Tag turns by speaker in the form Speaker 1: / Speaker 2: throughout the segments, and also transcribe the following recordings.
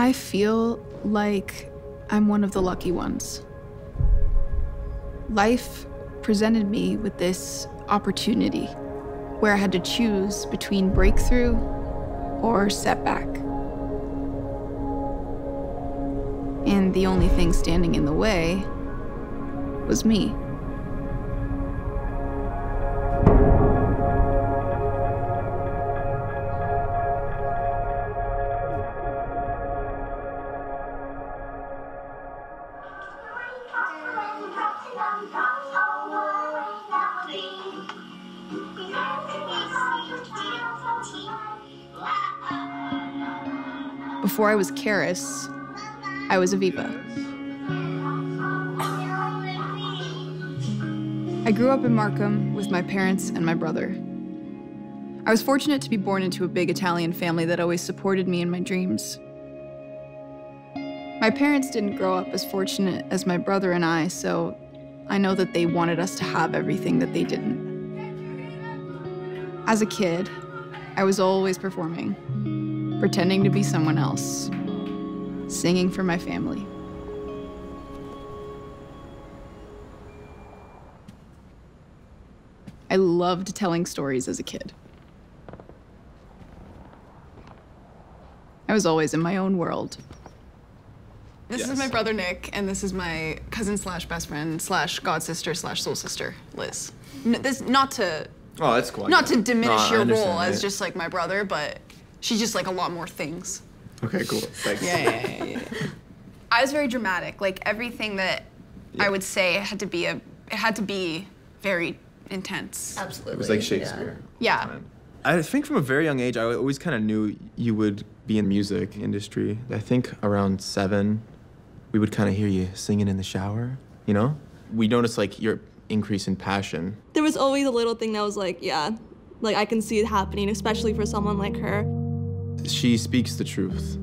Speaker 1: I feel like I'm one of the lucky ones. Life presented me with this opportunity where I had to choose between breakthrough or setback. And the only thing standing in the way was me. Before I was CARYS, I was Aviva. I grew up in Markham with my parents and my brother. I was fortunate to be born into a big Italian family that always supported me in my dreams. My parents didn't grow up as fortunate as my brother and I, so I know that they wanted us to have everything that they didn't. As a kid, I was always performing, pretending to be someone else, singing for my family. I loved telling stories as a kid. I was always in my own world.
Speaker 2: This is my brother Nick, and this is my cousin slash best friend slash god sister slash soul sister, Liz. This not to diminish your role as just like my brother, but she's just like a lot more things.
Speaker 3: Okay, cool. Thanks.
Speaker 2: Yeah. I was very dramatic. Like everything that I would say had to be very intense.
Speaker 4: Absolutely.
Speaker 3: It was like Shakespeare.
Speaker 2: Yeah.
Speaker 3: I think from a very young age, I always kind of knew you would be in the music industry. I think around 7, we would kind of hear you singing in the shower, you know? We noticed like your increase in passion.
Speaker 4: There was always a little thing that was like, yeah, like I can see it happening, especially for someone like her.
Speaker 3: She speaks the truth.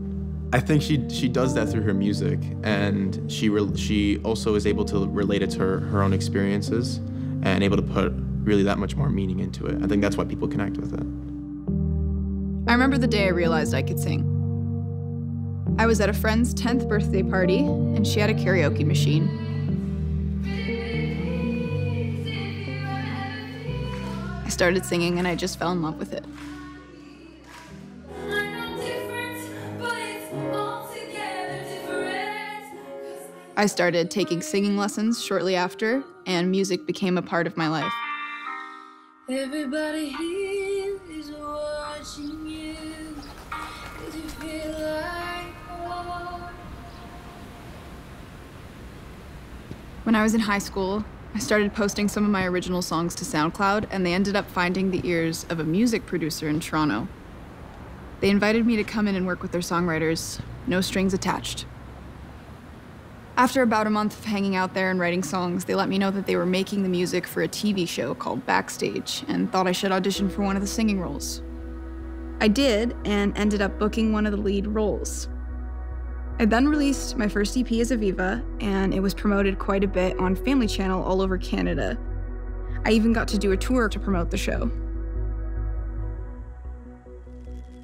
Speaker 3: I think she does that through her music, and she also is able to relate it to her own experiences and able to put really that much more meaning into it. I think that's why people connect with it.
Speaker 1: I remember the day I realized I could sing. I was at a friend's 10th birthday party, and she had a karaoke machine. I started singing, and I just fell in love with it. I started taking singing lessons shortly after, and music became a part of my life.
Speaker 5: Everybody here is watching you. Did you feel like war?
Speaker 1: When I was in high school, I started posting some of my original songs to SoundCloud, and they ended up finding the ears of a music producer in Toronto. They invited me to come in and work with their songwriters, no strings attached. After about a month of hanging out there and writing songs, they let me know that they were making the music for a TV show called Backstage and thought I should audition for one of the singing roles. I did, and ended up booking one of the lead roles. I then released my first EP as Aviva, and it was promoted quite a bit on Family Channel all over Canada. I even got to do a tour to promote the show.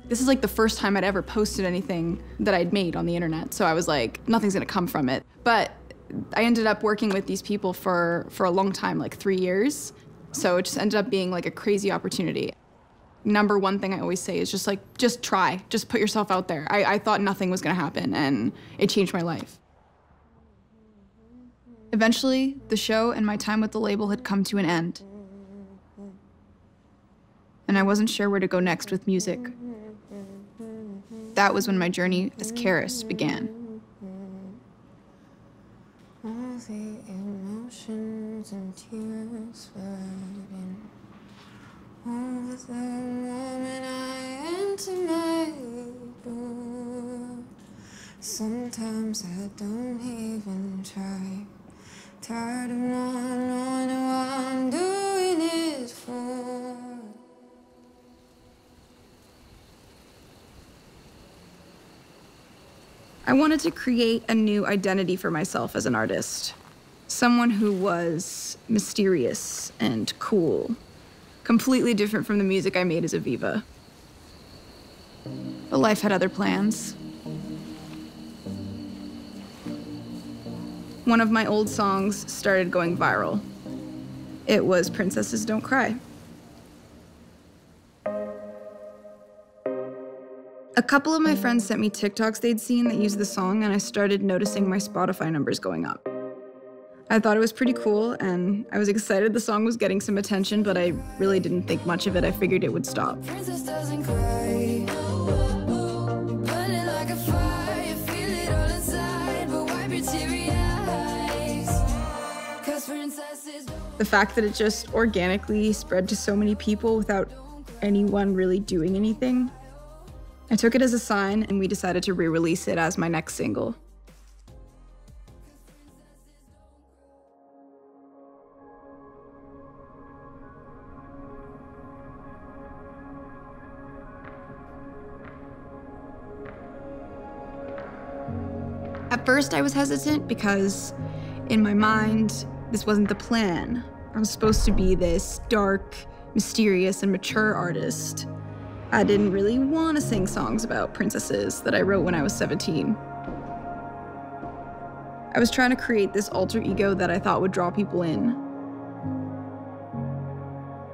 Speaker 1: This is like the first time I'd ever posted anything that I'd made on the internet, so I was like, nothing's gonna come from it. But I ended up working with these people for a long time, like 3 years. So it just ended up being like a crazy opportunity. Number one thing I always say is just try, just put yourself out there. I thought nothing was gonna happen, and it changed my life. Eventually, the show and my time with the label had come to an end. And I wasn't sure where to go next with music. That was when my journey as CARYS began.
Speaker 5: All the emotions and tears flooding over the moment I enter my door. Sometimes I don't even try. Tired of not knowing who I'm doing it for.
Speaker 1: I wanted to create a new identity for myself as an artist. Someone who was mysterious and cool. Completely different from the music I made as Aviva. But life had other plans. one of my old songs started going viral. It was Princesses Don't Cry. A couple of my friends sent me TikToks they'd seen that used the song, and I started noticing my Spotify numbers going up. I thought it was pretty cool, and I was excited the song was getting some attention, but I really didn't think much of it. I figured it would stop.
Speaker 5: Princess doesn't cry. Burning like a fire, feel it all inside, but wipe your teary eyes. 'Cause princesses don't.
Speaker 1: The fact that it just organically spread to so many people without anyone really doing anything, I took it as a sign, and we decided to re-release it as my next single. At first, I was hesitant because, in my mind, this wasn't the plan. I was supposed to be this dark, mysterious, and mature artist. I didn't really want to sing songs about princesses that I wrote when I was 17. I was trying to create this alter ego that I thought would draw people in.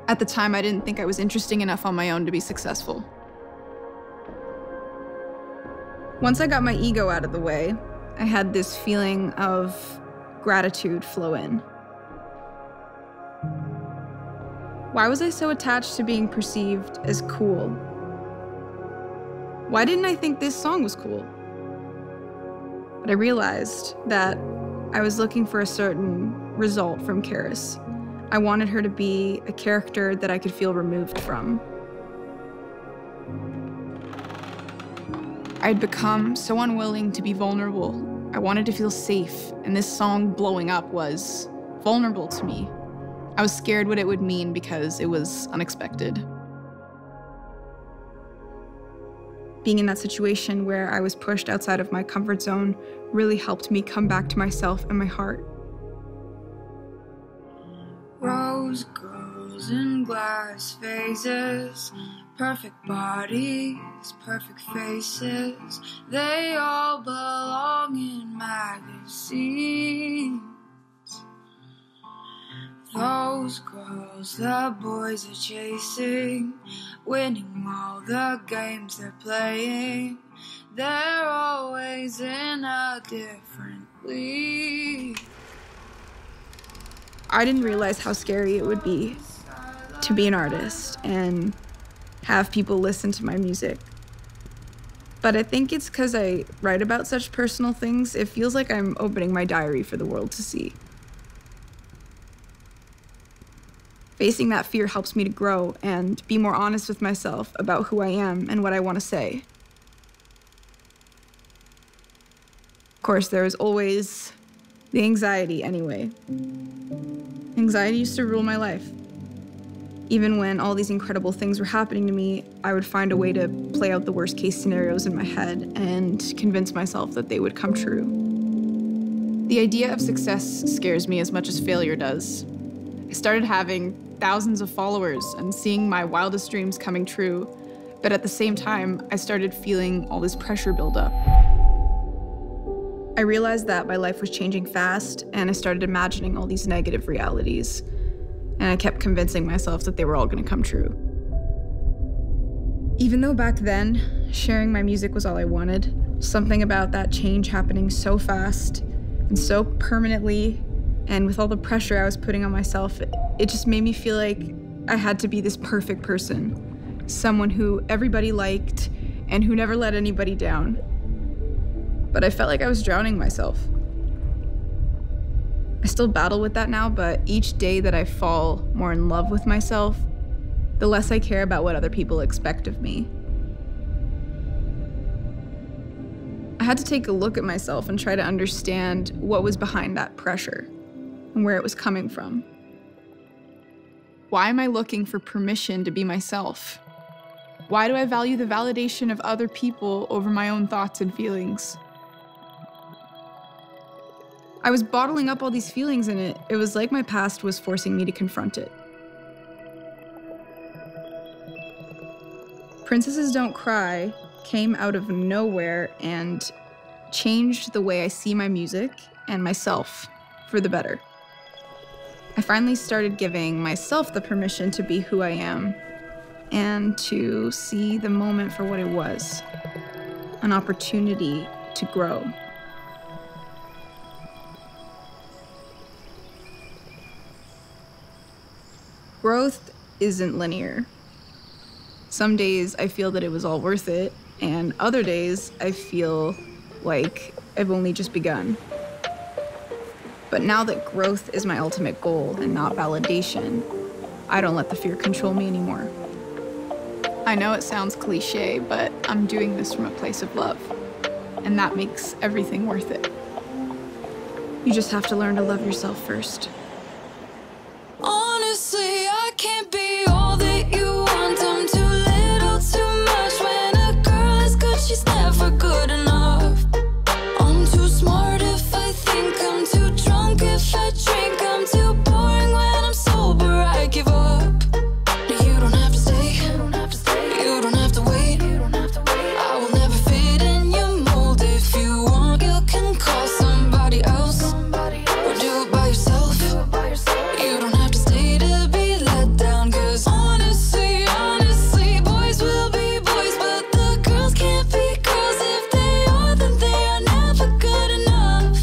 Speaker 1: At the time, I didn't think I was interesting enough on my own to be successful. Once I got my ego out of the way, I had this feeling of gratitude flow in. Why was I so attached to being perceived as cool? Why didn't I think this song was cool? But I realized that I was looking for a certain result from CARYS. I wanted her to be a character that I could feel removed from. I'd become so unwilling to be vulnerable. I wanted to feel safe, and this song blowing up was vulnerable to me. I was scared what it would mean because it was unexpected. Being in that situation where I was pushed outside of my comfort zone really helped me come back to myself and my heart.
Speaker 5: Rose girls in glass vases, perfect bodies, perfect faces, they all belong in magazines. Those girls the boys are chasing, winning all the games they're playing, they're always in a different league.
Speaker 1: I didn't realize how scary it would be to be an artist and have people listen to my music. But I think it's because I write about such personal things, it feels like I'm opening my diary for the world to see. Facing that fear helps me to grow and be more honest with myself about who I am and what I want to say. Of course, there is always the anxiety anyway. Anxiety used to rule my life. Even when all these incredible things were happening to me, I would find a way to play out the worst case scenarios in my head and convince myself that they would come true. The idea of success scares me as much as failure does. I started having thousands of followers and seeing my wildest dreams coming true, but at the same time, I started feeling all this pressure build up. I realized that my life was changing fast, and I started imagining all these negative realities, and I kept convincing myself that they were all gonna come true. Even though back then, sharing my music was all I wanted, something about that change happening so fast and so permanently, and with all the pressure I was putting on myself, it just made me feel like I had to be this perfect person, someone who everybody liked and who never let anybody down. But I felt like I was drowning myself. I still battle with that now, but each day that I fall more in love with myself, the less I care about what other people expect of me. I had to take a look at myself and try to understand what was behind that pressure and where it was coming from. Why am I looking for permission to be myself? Why do I value the validation of other people over my own thoughts and feelings? I was bottling up all these feelings, and it was like my past was forcing me to confront it. Princesses Don't Cry came out of nowhere, and changed the way I see my music and myself for the better. I finally started giving myself the permission to be who I am and to see the moment for what it was, an opportunity to grow. Growth isn't linear. Some days I feel that it was all worth it, and other days I feel like I've only just begun. But now that growth is my ultimate goal and not validation, I don't let the fear control me anymore. I know it sounds cliche, but I'm doing this from a place of love, and that makes everything worth it. You just have to learn to love yourself first.
Speaker 5: Honestly, I can't be all that you want. I'm too little, too much. When a girl is good, she's never good enough. I'm too smart if I think, I'm too drunk if I drink, I'm too boring when I'm sober, I give up. You don't have to stay, you don't have to wait, I will never fit in your mold. If you want, you can call somebody else, or do it by yourself. You don't have to stay to be let down, cause honestly, boys will be boys, but the girls can't be girls. If they are, then they are never good enough.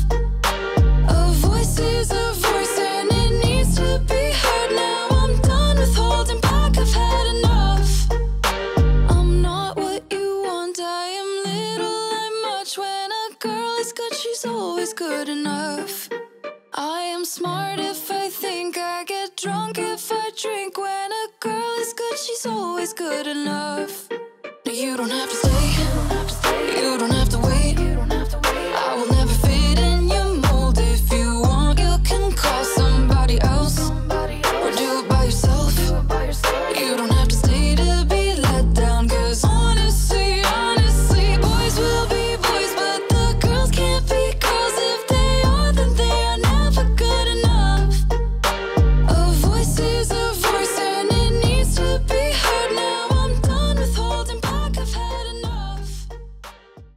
Speaker 5: A voice is a voice and it needs to be heard. Now I'm done with holding back, I've had enough. I'm not what you want, I am little, I'm much. When a girl is good, she's always good enough. I am smart if I think, I get drunk if I drink. When a girl is good, she's always good enough. You don't have to